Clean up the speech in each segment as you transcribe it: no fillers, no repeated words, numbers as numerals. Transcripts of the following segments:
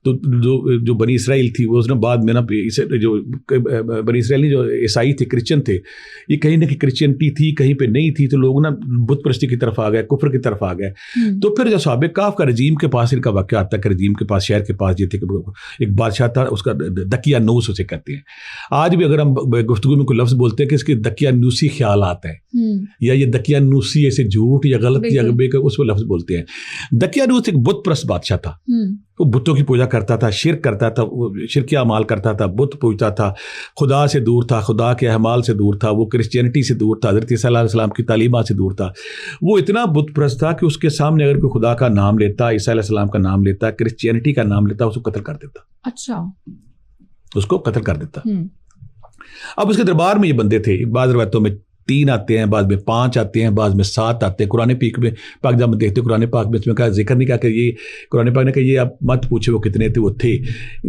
تو جو بنی اسرائیل تھی وہ اس نے بعد میں نا جو بنی اسرائیلی جو عیسائی تھے کرسچن تھے یہ کہیں نہ کہیں کرسچینٹی تھی کہیں پہ نہیں تھی تو لوگ نا بت پرستی کی طرف آ گئے کفر کی طرف آ گئے. تو پھر جو صحابہ کہف کا رجیم کے پاس ان کا واقعہ آتا ہے کہ رجیم کے پاس شہر کے پاس یہ تھے کہ ایک بادشاہ تھا اس کا دقیانوس اسے کہتے ہیں. آج بھی اگر ہم گفتگو میں کوئی لفظ بولتے ہیں کہ اس کے دقیانوسی خیالات ہیں یا یہ دقیانوسی ایسے جھوٹ یا غلط یا اس کو لفظ بولتے ہیں. دقیانوس ایک بت پرست بادشاہ تھا. وہ بتوں کی پوجا کرتا تھا شرک کرتا تھا شرکی اعمال کرتا تھا بت پوجتا تھا خدا سے دور تھا خدا کے اعمال سے دور تھا وہ کرسچینٹی سے دور تھا حضرت صلی اللہ علیہ وسلم کی تعلیمات سے دور تھا. وہ اتنا بت پرست تھا کہ اس کے سامنے اگر کوئی خدا کا نام لیتا عیسیٰ علیہ السلام کا نام لیتا کرسچینٹی کا نام لیتا اس کو قتل کر دیتا. اچھا اس کو قتل کر دیتا. اب اس کے دربار میں یہ بندے تھے بعض روایتوں میں 3 آتے ہیں بعض میں 5 آتے ہیں بعض میں 7 آتے ہیں. قرآن پاک جب ہم دیکھتے قرآن پاک میں اس میں کہا ذکر نہیں کہا کہ یہ قرآن پاک نے کہا یہ آپ مت پوچھے وہ کتنے تھے وہ تھے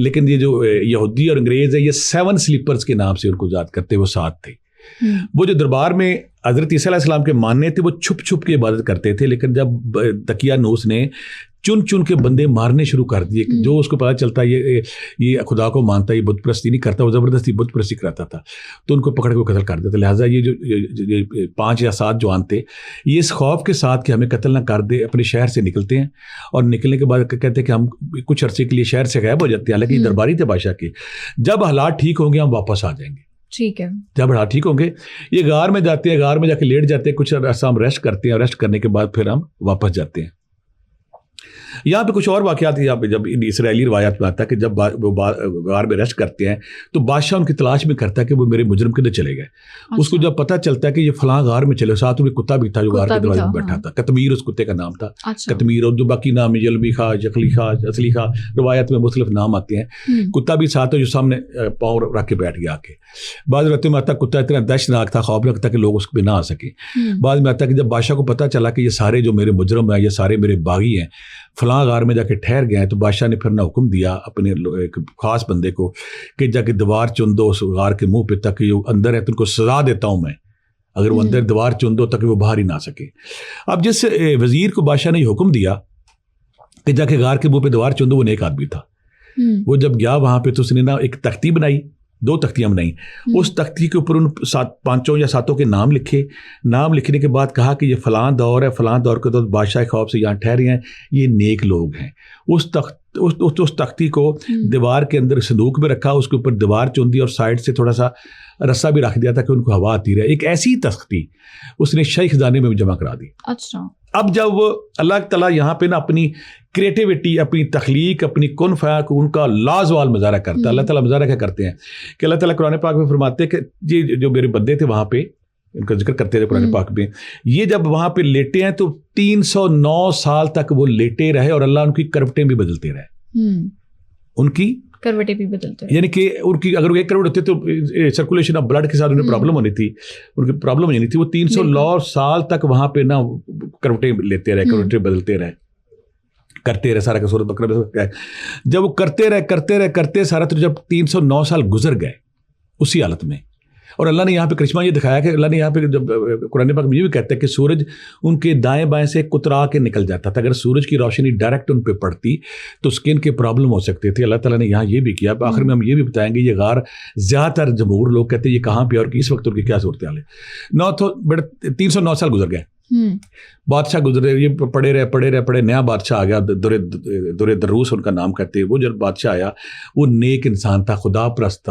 لیکن یہ جو یہودی اور انگریز ہے یہ 7 سلیپرز کے نام سے ان کو یاد کرتے وہ 7 تھے. وہ جو دربار میں حضرت عیسیٰ علیہ السلام کے ماننے تھے وہ چھپ چھپ کے عبادت کرتے تھے لیکن جب دقیانوس نے چن چن کے بندے مارنے شروع کر دیے جو اس کو پتہ چلتا یہ خدا کو مانتا یہ بت پرستی نہیں کرتا وہ زبردستی بت پرستی کراتا تھا تو ان کو پکڑ کے قتل کر دیتا. لہٰذا یہ جو 5 یا 7 جوان تھے یہ اس خوف کے ساتھ کہ ہمیں قتل نہ کر دے اپنے شہر سے نکلتے ہیں اور نکلنے کے بعد کہتے ہیں کہ ہم کچھ عرصے کے لیے شہر سے غائب ہو جاتے ہیں حالانکہ یہ درباری تھے بادشاہ کے. جب حالات ٹھیک ہوں گے ہم واپس آ جائیں گے. ٹھیک ہے جب حالات ٹھیک ہوں گے یہ غار میں جاتے ہیں غار میں جا کے لیٹ جاتے ہیں کچھ عرصہ ہم ریسٹ کرتے ہیں ریسٹ کرنے کے بعد پھر ہم واپس جاتے ہیں. یہاں پہ کچھ اور واقعات یہاں پہ جب اسرائیلی روایات میں آتا ہے کہ جب وہ غار میں ریسٹ کرتے ہیں تو بادشاہ ان کی تلاش میں کرتا ہے کہ وہ میرے مجرم کدھر چلے گئے. اس کو جب پتہ چلتا ہے کہ یہ فلاں غار میں چلے ساتھ میں کتا بھی تھا جو غار کے دروازے میں بیٹھا تھا قطمیر اس کتے کا نام تھا. قطمیر اور جو باقی نام جلبی خا جخلی خا اصلی خا روایت میں مختلف نام آتے ہیں. کتا بھی ساتھ جو سامنے پاؤں رکھ کے بیٹھ گیا کے. بعض راتوں میں آتا کتا اتنا دہشتناک تھا خوفناک تھا کہ لوگ اس پہ نہ آ سکے. بعض میں آتا کہ جب بادشاہ کو پتہ چلا کہ یہ سارے جو میرے مجرم ہیں یہ سارے میرے باغی ہیں فلاں غار میں جا کے ٹھہر گئے ہیں تو بادشاہ نے پھر نہ حکم دیا اپنے ایک خاص بندے کو کہ جا کے دیوار چن دو اس غار کے منہ پہ تک یہ اندر ہے تو ان کو سزا دیتا ہوں میں اگر وہ اندر دیوار چن دو تک وہ باہر ہی نہ سکے. اب جس وزیر کو بادشاہ نے یہ حکم دیا کہ جا کے غار کے منہ پہ دیوار چن دو وہ نیک آدمی تھا. وہ جب گیا وہاں پہ تو اس نے نا ایک تختی بنائی 2 تختیاں بنائیں. اس تختی کے اوپر ان 5 یا 7 کے نام لکھے. نام لکھنے کے بعد کہا کہ یہ فلاں دور ہے فلاں دور کے دور بادشاہ خوف سے یہاں ٹھہرے ہیں یہ نیک لوگ ہیں. اس تختی کو دیوار کے اندر صندوق میں رکھا اس کے اوپر دیوار چن دی اور سائڈ سے تھوڑا سا رسا بھی رکھ دیا تھا کہ ان کو ہوا آتی رہے. ایک ایسی تختی اس نے شاہی خزانے میں جمع کرا دی. اچھا اب جب اللہ تعالیٰ یہاں پہ نا اپنی کریٹیوٹی اپنی تخلیق اپنی کن فیکون ان کا لازوال مظاہرہ کرتا ہے. اللہ تعالیٰ مظاہرہ کیا کرتے ہیں کہ اللہ تعالیٰ قرآن پاک میں فرماتے ہیں کہ یہ جو میرے بندے تھے وہاں پہ ان کا ذکر کرتے تھے قرآن پاک میں یہ جب وہاں پہ لیٹے ہیں تو 309 سال تک وہ لیٹے رہے اور اللہ ان کی کروٹیں بھی بدلتے رہے. ان کی کروٹیں بھی بدلتے رہے یعنی کہ ان کی اگر وہ ایک کروٹ ہوتے تو سرکولیشن آف بلڈ کے ساتھ انہیں پرابلم ہونی تھی ان کی پرابلم ہونی تھی. وہ 309 سال تک وہاں پہ نا کروٹیں لیتے رہے کروٹیں بدلتے رہے کرتے رہے سارا کا سورۃ بقرہ میں جب وہ کرتے سارا تو جب 309 سال گزر گئے اسی حالت میں. اور اللہ نے یہاں پہ کرشمہ یہ دکھایا کہ اللہ نے یہاں پہ جب قرآن پاک میں یہ بھی کہتا ہے کہ سورج ان کے دائیں بائیں سے کترا کے نکل جاتا تھا. اگر سورج کی روشنی ڈائریکٹ ان پہ پڑتی تو اسکن کے پرابلم ہو سکتے تھے. اللہ تعالیٰ نے یہاں یہ بھی کیا. آخر میں ہم یہ بھی بتائیں گے یہ غار زیادہ تر جمہور لوگ کہتے ہیں یہ کہاں پہ اور اس وقت ان کی کیا صورتحال ہے. 309 سال گزر گئے بادشاہ گزرے یہ پڑھے رہے نیا بادشاہ آ گیا در دروس ان کا نام کہتے ہیں. وہ جب بادشاہ آیا وہ نیک انسان تھا خدا پرست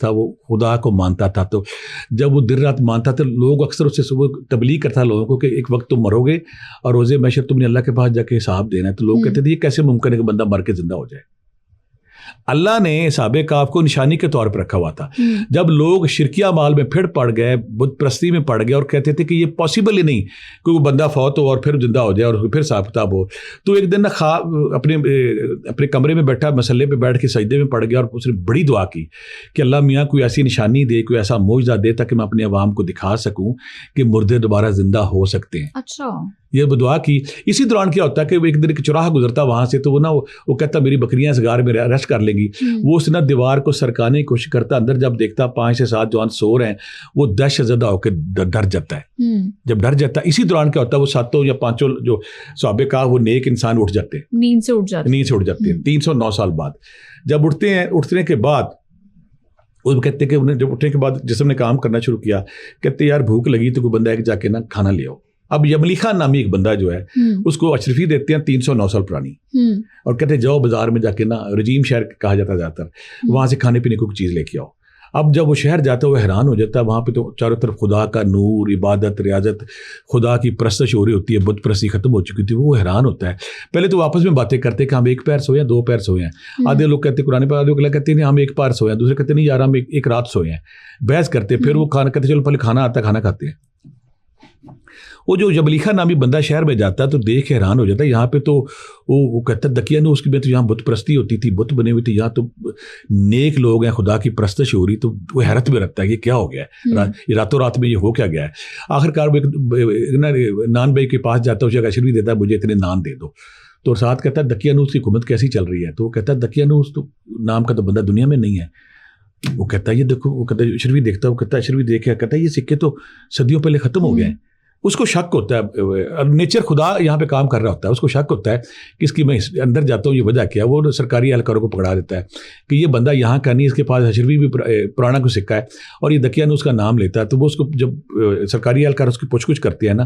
تھا وہ خدا کو مانتا تھا. تو جب وہ دن رات مانتا تھا لوگ اکثر اس سے صبح تبلیغ کرتا لوگوں کو کہ ایک وقت تم مرو گے اور روز محشر تم نے اللہ کے پاس جا کے حساب دینا ہے. تو لوگ کہتے تھے یہ کیسے ممکن ہے کہ بندہ مر کے زندہ ہو جائے. اللہ نے اصحاب کہف کو نشانی کے طور پر رکھا ہوا تھا. جب لوگ شرکیہ مال میں پھر پڑ گئے بت پرستی میں پڑ گئے اور کہتے تھے کہ یہ پاسبل ہی نہیں کہ وہ بندہ فوت ہو اور پھر زندہ ہو جائے اور پھر حساب کتاب ہو. تو ایک دن اپنے کمرے میں بیٹھا مسلے پہ بیٹھ کے سجدے میں پڑ گیا اور اس نے بڑی دعا کی کہ اللہ میاں کوئی ایسی نشانی دے کوئی ایسا معجزہ دے تاکہ میں اپنے عوام کو دکھا سکوں کہ مردے دوبارہ زندہ ہو سکتے ہیں. اچھا یہ دعا کی. اسی دوران کیا ہوتا ہے کہ وہ ایک دن ایک چوراہا گزرتا وہاں سے, تو وہ کہتا میری بکریاں اس غار میں ریسٹ کر لیں گی. وہ اس نے دیوار کو سرکانے کی کوشش کرتا, اندر جب دیکھتا 5 سے 7 جوان سو رہے ہیں, وہ دہشت زدہ ہو کے ڈر جاتا ہے. جب ڈر جاتا ہے, اسی دوران کیا ہوتا ہے وہ 7 یا 5 جو صحابہ کا وہ نیک انسان اٹھ جاتے ہیں, نیند سے اٹھ جاتے ہیں 309 سال بعد. جب اٹھتے ہیں, اٹھنے کے بعد وہ کہتے ہیں کہ انہیں جب اٹھنے کے بعد جسم نے کام کرنا شروع کیا, کہتے یار بھوک لگی تو کوئی بندہ ہے کہ جا کے نا کھانا لے آؤ. اب یملی خان نامی ایک بندہ جو ہے اس کو اشرفی دیتے ہیں 309 سال پرانی, اور کہتے ہیں جاؤ بازار میں جا کے نا, رجیم شہر کہا جاتا ہے زیادہ تر, وہاں سے کھانے پینے کو کوئی چیز لے کے آؤ. اب جب وہ شہر جاتا ہے وہ حیران ہو جاتا ہے, وہاں پہ تو چاروں طرف خدا کا نور, عبادت, ریاضت, خدا کی پرستش ہو رہی ہوتی ہے, بت پرستی ختم ہو چکی تھی. وہ حیران ہوتا ہے. پہلے تو آپس میں باتیں کرتے ہیں کہ ہم 1 پیر سوئے ہیں 2 پیر سوئے ہیں. آدھے لوگ کہتے ہیں قرآن پاک, آدھے کہتے ہیں ہم 1 پیر سوئے ہیں, دوسرے کہتے ہیں نہیں یار ہم ایک رات سوئے ہیں. بحث کرتے, پھر وہ کھانا کہتے چلو پہلے کھانا آتا ہے کھانا کھاتے ہیں. وہ جو جبلیخا نامی بندہ شہر میں جاتا ہے تو دیکھ حیران ہو جاتا ہے. یہاں پہ تو وہ کہتا ہے دقیانوس کی میں تو یہاں بت پرستی ہوتی تھی, بت بنے ہوئی تھی, یہاں تو نیک لوگ ہیں, خدا کی پرستش ہو رہی. تو وہ حیرت میں رکھتا ہے کہ کیا ہو گیا ہے, یہ راتوں رات میں یہ ہو کیا گیا ہے. آخرکار وہ نان بھائی کے پاس جاتا ہے, اسے اشرفی دیتا ہے مجھے اتنے نان دے دو. تو ساتھ کہتا ہے دقیانوس کی حکومت کیسی چل رہی ہے. تو وہ کہتا ہے دقیانوس تو نام کا تو بندہ دنیا میں نہیں ہے. وہ کہتا ہے یہ دیکھو, وہ کہتا ہے اشرفی دیکھتا ہے, وہ کہتا ہے اشرفی دیکھے, کہتا ہے یہ سکے تو صدیوں پہلے ختم ہو گئے ہیں. اس کو شک ہوتا ہے, نیچر خدا یہاں پہ کام کر رہا ہوتا ہے, اس کو شک ہوتا ہے کہ اس کی میں اندر جاتا ہوں یہ وجہ کیا. وہ سرکاری اہلکاروں کو پکڑا دیتا ہے کہ یہ بندہ یہاں کا نہیں, اس کے پاس اشرفی بھی پرانا کوئی سکہ ہے اور یہ دقیانوس کا نام لیتا ہے. تو وہ اس کو جب سرکاری اہلکار اس کی پوچھ گچھ کرتے ہیں نا,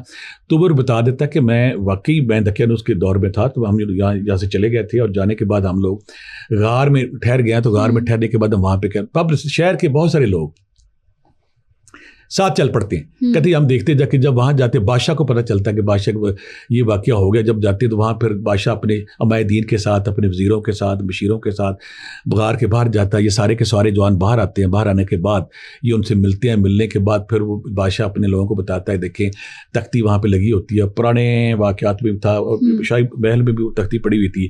تو وہ بتا دیتا ہے کہ میں واقعی میں دقیانوس کے دور میں تھا. تو ہم یہاں سے چلے گئے تھے, اور جانے کے بعد ہم لوگ غار میں ٹھہر گئے. تو غار میں ٹھہرنے کے بعد ہم وہاں پہ اب شہر کے بہت سارے لوگ ساتھ چل پڑتے ہیں. کہتے ہیں ہم دیکھتے جا کہ جب وہاں جاتے بادشاہ کو پتہ چلتا ہے کہ بادشاہ یہ واقعہ ہو گیا. جب جاتے تو وہاں پھر بادشاہ اپنے عمائدین کے ساتھ, اپنے وزیروں کے ساتھ, بشیروں کے ساتھ غار کے باہر جاتا ہے. یہ سارے کے سارے جوان باہر آتے ہیں. باہر آنے کے بعد یہ ان سے ملتے ہیں. ملنے کے بعد پھر وہ بادشاہ اپنے لوگوں کو بتاتا ہے دیکھیں تختی وہاں پہ لگی ہوتی ہے, پرانے واقعات میں تھا, اور شاہی محل میں بھی وہ تختی پڑی ہوئی تھی.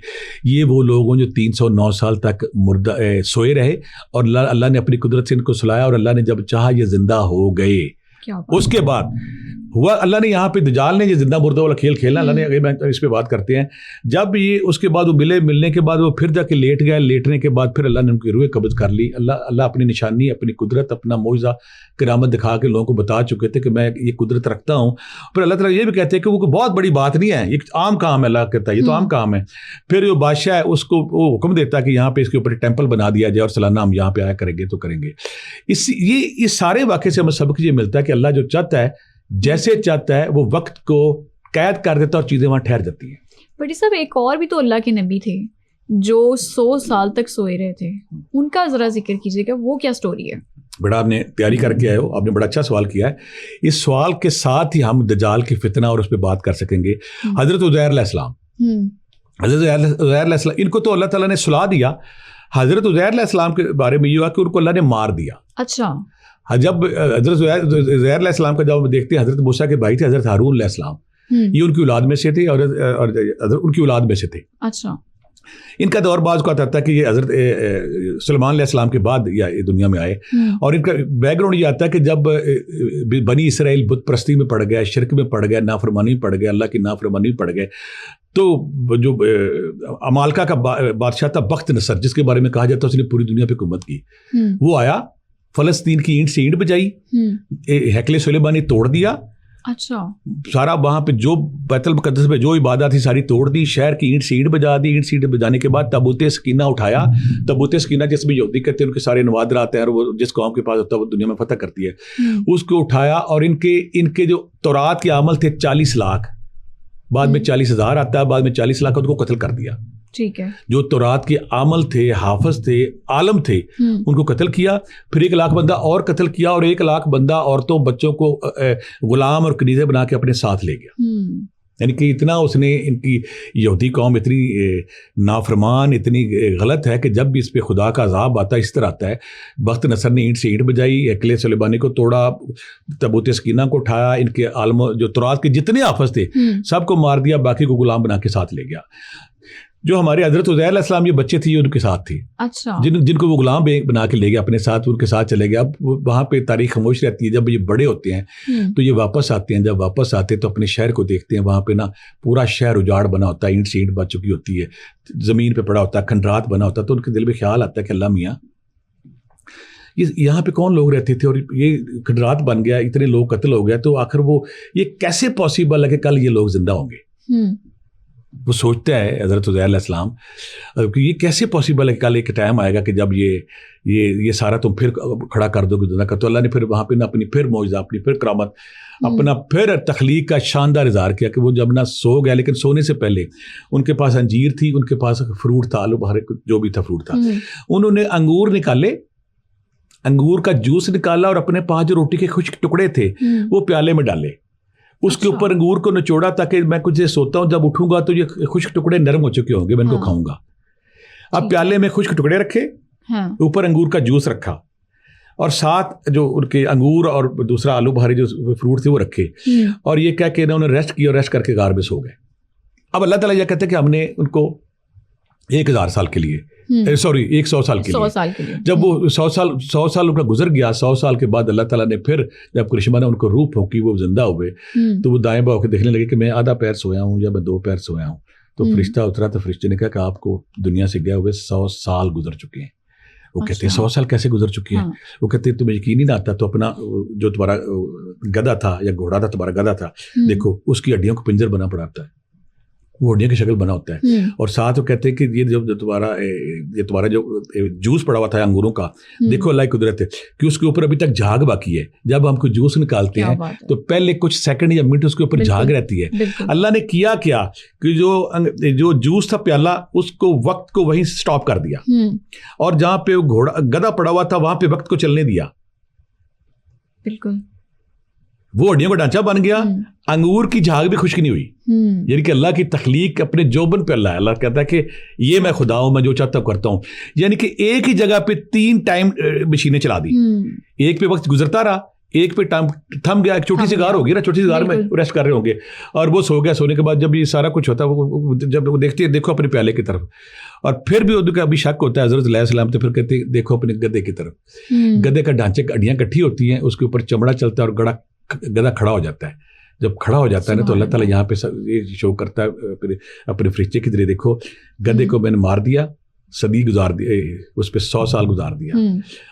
یہ وہ لوگ ہیں جو 309 سال تک مردہ سوئے رہے, اور اللہ نے اپنی قدرت سے ان کو سلایا, اور اللہ نے جب چاہا یہ زندہ ہو گئے. اس کے بعد ہوا اللہ نے یہاں پہ دجال نے یہ زندہ مردہ والا کھیل کھیلا. اللہ نے اس پہ بات کرتے ہیں, جب یہ اس کے بعد وہ ملنے کے بعد وہ پھر جا کے لیٹ گئے. لیٹنے کے بعد پھر اللہ نے ان کی روح قبض کر لی. اللہ اپنی نشانی, اپنی قدرت, اپنا معجزہ کرامت دکھا کے لوگوں کو بتا چکے تھے کہ میں یہ قدرت رکھتا ہوں. پھر اللہ تعالیٰ یہ بھی کہتے ہیں کہ وہ کوئی بہت بڑی بات نہیں ہے, یہ عام کام ہے. اللہ کہتا ہے یہ تو عام کام ہے. پھر جو بادشاہ ہے اس کو وہ حکم دیتا ہے کہ یہاں پہ اس کے اوپر ٹیمپل بنا دیا جائے, اور سالانہ ہم یہاں پہ آیا کریں گے تو کریں گے. یہ سارے واقعے سے ہمیں سبق یہ ملتا ہے کہ اللہ جو چاہتا ہے جیسے چاہتا ہے وہ وقت کو قید کر دیتا ہے اور چیزیں وہاں ٹھہر جاتی ہیں. بڑی صاحب ایک اور بھی تو اللہ کے نبی تھے جو 100 سال تک سوئے رہے تھے, ان کا ذرا ذکر کیجیے گا, وہ کیا سٹوری ہے؟ بڑا آپ نے تیاری کر کے آئے ہو, آپ نے بڑا اچھا سوال کیا ہے. اس سوال کے ساتھ ہی ہم دجال کی فتنہ اور اس پہ بات کر سکیں گے. حضرت عزیر علیہ السلام, حضرت عزیر علیہ السلام, ان کو تو اللہ تعالیٰ نے سلا دیا. حضرت عزیر علیہ السلام کے بارے میں یہ ہوا کہ ان کو اللہ نے مار دیا. اچھا. جب حضرت عزیر علیہ السلام کا جب دیکھتے ہیں, حضرت موسیٰ کے بھائی تھے حضرت ہارون علیہ السلام, یہ ان کی اولاد میں سے تھے اور ان کی اولاد میں سے تھے. اچھا. ان کا دور بعض کو آتا تھا کہ یہ حضرت سلیمان علیہ السلام کے بعد یا دنیا میں آئے, اور ان کا بیک گراؤنڈ یہ آتا ہے کہ جب بنی اسرائیل بت پرستی میں پڑ گئے, شرک میں پڑ گئے, نافرمانی میں پڑ گئے, اللہ کی نافرمانی میں پڑ گئے, تو جو عمالقہ کا بادشاہ تھا بخت نصر, جس کے بارے میں کہا جاتا ہے اس نے پوری دنیا پہ حکومت کی, وہ آیا, فلسطین کی اینٹ سے اینٹ بجائی, ہیکل سلیمانی توڑ دیا. اچھا. سارا وہاں پہ جو بیت المقدس میں جو عبادات تھی ساری توڑ دی, شہر کی اینٹ سے اینٹ بجا دی. اینٹ سے اینٹ بجانے کے بعد تابوت سکینہ اٹھایا. تابوت سکینہ جس میں یہودی کہتے ہیں ان کے سارے نوادر آتے ہیں, اور وہ جس قوم کے پاس ہوتا ہے وہ دنیا میں فتح کرتی ہے, اس کو اٹھایا. اور ان کے جو تورات کے عمل تھے 40 لاکھ, بعد میں 40,000 آتا ہے, بعد میں 40 لاکھ ان کو قتل کر دیا. ٹھیک ہے. جو تورات کے عامل تھے, حافظ تھے, عالم تھے, ان کو قتل کیا. پھر 1 لاکھ بندہ اور قتل کیا, اور 1 لاکھ بندہ عورتوں بچوں کو غلام اور کنیزیں بنا کے اپنے ساتھ لے گیا. یعنی کہ اتنا اس نے, ان کی یہودی قوم اتنی نافرمان, اتنی غلط ہے کہ جب بھی اس پہ خدا کا عذاب آتا ہے اس طرح آتا ہے. بخت نصر نے اینٹ سے اینٹ بجائی, ہیکل سلیمانی کو توڑا, تابوت سکینہ کو اٹھایا, ان کے عالم جو تورات کے جتنے حافظ تھے سب کو مار دیا, باقی کو غلام بنا کے ساتھ لے گیا. جو ہمارے حضرت عزیر علیہ السلام یہ بچے تھے یہ ان کے ساتھ تھے. اچھا. جن کو وہ غلام بنا کے لے گئے اپنے ساتھ, ان کے ساتھ چلے گئے. اب وہاں پہ تاریخ خاموش رہتی ہے. جب یہ بڑے ہوتے ہیں تو یہ واپس آتے ہیں. جب واپس آتے ہیں تو اپنے شہر کو دیکھتے ہیں. وہاں پہ نا پورا شہر اجاڑ بنا ہوتا ہے, اینٹ سے اینٹ بچ چکی ہوتی ہے, زمین پہ پڑا ہوتا ہے, کھنڈرات بنا ہوتا ہے. تو ان کے دل میں خیال آتا ہے کہ اللہ میاں یہاں پہ کون لوگ رہتے تھے اور یہ کھنڈرات بن گیا, اتنے لوگ قتل ہو گیا, تو آخر وہ یہ کیسے پاسبل ہے کہ کل یہ لوگ زندہ ہوں گے. وہ سوچتا ہے حضرت عزیر علیہ السلام کہ یہ کیسے پاسبل ہے کہ کل ایک ٹائم آئے گا کہ جب یہ سارا تم پھر کھڑا کر دو گے زندہ کر. تو اللہ نے پھر وہاں پہ نہ اپنی پھر معجزہ, اپنی پھر کرامت, اپنا پھر تخلیق کا شاندار اظہار کیا کہ وہ جب نہ سو گیا, لیکن سونے سے پہلے ان کے پاس انجیر تھی, ان کے پاس فروٹ تھا, آلو بہارے جو بھی تھا فروٹ تھا. انہوں نے انگور نکالے, انگور کا جوس نکالا اور اپنے پاس جو روٹی کے خشک ٹکڑے تھے وہ پیالے میں ڈالے. اس کے اوپر انگور کو نچوڑا تاکہ میں کچھ سوتا ہوں, جب اٹھوں گا تو یہ خشک ٹکڑے نرم ہو چکے ہوں گے, میں ان کو کھاؤں گا. اب پیالے میں خشک ٹکڑے رکھے, اوپر انگور کا جوس رکھا, اور ساتھ جو ان کے انگور اور دوسرا آلو بہاری جو فروٹ تھے وہ رکھے, اور یہ کہہ کے انہوں نے ریسٹ کیا اور ریسٹ کر کے غار میں سو گئے. اب اللہ تعالیٰ یہ کہتے ہیں کہ ہم نے ان کو 1000 سال کے لیے 100 سال کے لیے, جب وہ 100 سال ان کا گزر گیا, 100 سال کے بعد اللہ تعالیٰ نے پھر جب کرشمہ نے ان کو روح پھونکی, وہ زندہ ہوئے, تو وہ دائیں بائیں ہو کے دیکھنے لگے کہ میں آدھا پیر سویا ہوں یا میں 2 پیر سویا ہوں. تو فرشتہ اترا, تو فرشتے نے کہا کہ آپ کو دنیا سے گئے ہوئے 100 سال گزر چکے ہیں. وہ کہتے ہیں 100 سال کیسے گزر چکے ہیں؟ وہ کہتے ہیں تمہیں یقین ہی نہ آتا تو اپنا جو تمہارا گدھا تھا یا گھوڑا تھا, تمہارا گدھا تھا, دیکھو اس کی ہڈیوں کو پنجر بنا پڑا ہوتا ہے, وہ ہڈیوں کی شکل بنا ہوتا ہے. اور ساتھ وہ کہتے ہیں کہ یہ جو تمہارا جو جوس پڑا ہوا تھا انگوروں کا, دیکھو اللہ کی قدرت ہے کہ اس کے اوپر ابھی تک جھاگ باقی ہے. جب ہم کوئی جوس نکالتے ہیں تو پہلے کچھ سیکنڈ یا منٹ اس کے اوپر جھاگ رہتی ہے. اللہ نے کیا کہ جو جوس تھا پیالہ, اس کو وقت کو وہیں سٹاپ کر دیا, اور جہاں پہ گدھا پڑا ہوا تھا وہاں پہ وقت کو چلنے دیا. بالکل وہ ہڈیوں کا ڈھانچہ بن گیا, انگور کی جھاگ بھی خشک نہیں ہوئی. یعنی کہ اللہ کی تخلیق اپنے جوبن پہ اللہ ہے. اللہ کہتا ہے کہ یہ میں خدا ہوں, میں جو چاہتا ہوں کرتا ہوں. یعنی کہ ایک ہی جگہ پہ 3 ٹائم مشینیں چلا دی. ایک پہ وقت گزرتا رہا, ایک پہ ٹائم تھم گیا. ایک چھوٹی سی غار ہوگی نا, چھوٹی سی غار میں ریسٹ کر رہے ہوں گے, اور وہ سو گیا. سونے کے بعد جب یہ سارا کچھ ہوتا ہے, جب وہ دیکھتے ہیں دیکھو اپنے پیالے کی طرف, اور پھر بھی ان کا ابھی شک ہوتا ہے حضرت علیہ السلام, تو پھر کہتے ہیں دیکھو اپنے گدھے کی طرف. گدھے کا ڈھانچے ہڈیاں کٹھی ہوتی ہیں, اس کے اوپر چمڑا چلتا ہے, اور گدھا کھڑا ہو جاتا ہے. جب کھڑا ہو جاتا ہے نا تو اللہ تعالیٰ یہاں پہ یہ شو کرتا ہے اپنے فرشتے کی ذریعے, دیکھو گدھے کو میں نے مار دیا, صدی گزار دی, اس پہ 100 سال گزار دیا,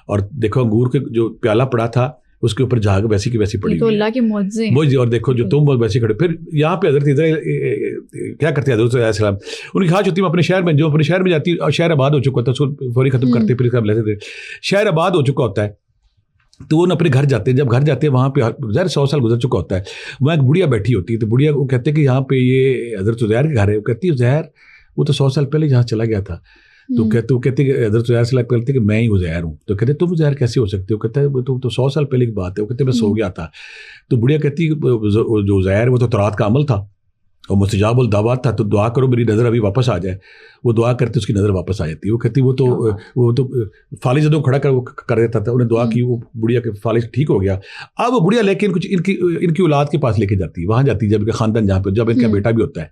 اور دیکھو انگور کے جو پیالہ پڑا تھا اس کے اوپر جھاگ ویسی کی ویسی پڑی, تو اللہ کے معجزے ہیں. اور دیکھو جو تم ویسے کھڑے. پھر یہاں پہ حضرت کیا کرتے ہیں حضرت علیہ السلام, ان کی خواہش ہوتی ہے اپنے شہر میں, جو اپنے شہر میں جاتی ہے, شہر آباد ہو چکا ہوتا ہے, اس کو فوری ختم کرتے, پھر لیتے تھے. شہر آباد ہو چکا ہوتا ہے تو وہ اپنے گھر جاتے ہیں. جب گھر جاتے ہیں وہاں پہ ظاہر 100 سال گزر چکا ہوتا ہے, وہاں ایک بڑھیا بیٹھی ہوتی ہے. تو بڑھیا وہ کہتے ہیں کہ یہاں پہ یہ حضرت عزیر کے گھر ہے. وہ کہتی ہے عزیر وہ تو 100 سال پہلے یہاں چلا گیا تھا. تو کہتے کہ حضرت عزیر سے کہتے کہ میں ہی عزیر ہوں. تو کہتے تم عزیر کیسے ہو سکتے ہو؟ کہتا ہے تو 100 سال پہلے کی بات ہے. وہ کہتے میں سو گیا تھا. تو بڑھیا کہتی جو عزیر وہ تو تورات کا عمل تھا اور مستجاب الدعوات تھا, تو دعا کرو میری نظر ابھی واپس آ جائے. وہ دعا کرتے اس کی نظر واپس آ جاتی. وہ کہتی وہ تو فالج جدوں کھڑا کر دیتا تھا, انہیں دعا کی, وہ بڑھیا کے فالج ٹھیک ہو گیا. اب وہ بڑھیا لیکن کچھ ان کی اولاد کے پاس لے کے جاتی, وہاں جاتی جب خاندان جہاں پہ جب ان کا بیٹا بھی ہوتا ہے.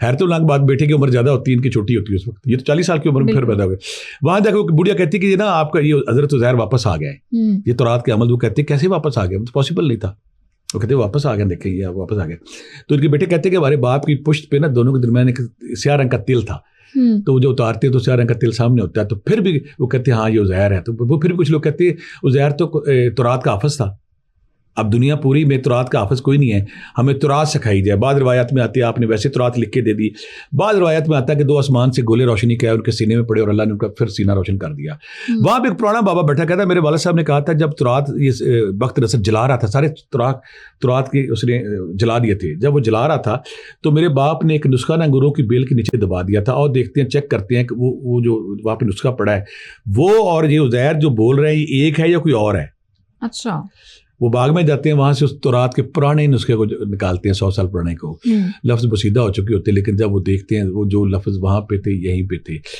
حیرت الناک بات, بیٹے کی عمر زیادہ ہوتی ہے, ان کی چھوٹی ہوتی ہے اس وقت. یہ تو 40 سال کی عمر میں پھر پیدا ہوئے. وہاں جا کے بڑھیا کہتی کہ نا آپ کا یہ حضرت عزیر واپس آ گئے, یہ تورات کے عمل. وہ کہتے کیسے واپس آ گئے, پاسبل نہیں تھا. وہ کہتے واپس آ گئے, دیکھیں یہ واپس آ گئے. تو ان کے بیٹے کہتے کہ ہمارے باپ کی پشت پہ نا دونوں کے درمیان ایک سیاہ رنگ کا تل تھا, تو وہ جو اتارتے تو سیاہ رنگ کا تل سامنے ہوتا ہے. تو پھر بھی وہ کہتے ہیں ہاں یہ عزیر ہے. تو وہ پھر بھی کچھ لوگ کہتے ہیں عزیر تو تورات کا حافظ تھا. اب دنیا پوری میں تورات کا حافظ کوئی نہیں ہے, ہمیں تورات سکھائی جائے. بعض روایات میں آتی ہے آپ نے ویسے تورات لکھ کے دے دی. بعض روایات میں آتا ہے کہ 2 آسمان سے گولے روشنی کیا, ان کے سینے میں پڑے اور اللہ نے ان کا پھر سینہ روشن کر دیا. وہاں پہ ایک پرانا بابا بیٹھا کہتا ہے میرے والد صاحب نے کہا تھا جب تورات یہ وقت رسل جلا رہا تھا, سارے تورات کے اس نے جلا دیے تھے. جب وہ جلا رہا تھا تو میرے باپ نے ایک نسخہ نا انگوروں کی بیل کے نیچے دبا دیا تھا, اور دیکھتے ہیں چیک کرتے ہیں کہ وہ جو وہاں پہ نسخہ پڑا ہے وہ اور یہ عزیر جو بول رہے ہیں یہ ایک ہے یا کوئی اور ہے. اچھا. وہ باغ میں جاتے ہیں, وہاں سے اس تورات کے پرانے نسخے کو نکالتے ہیں, 100 سال پرانے کو. لفظ بسیدہ ہو چکے ہوتے ہیں, لیکن جب وہ دیکھتے ہیں وہ جو لفظ وہاں پہ تھے یہیں پہ تھے.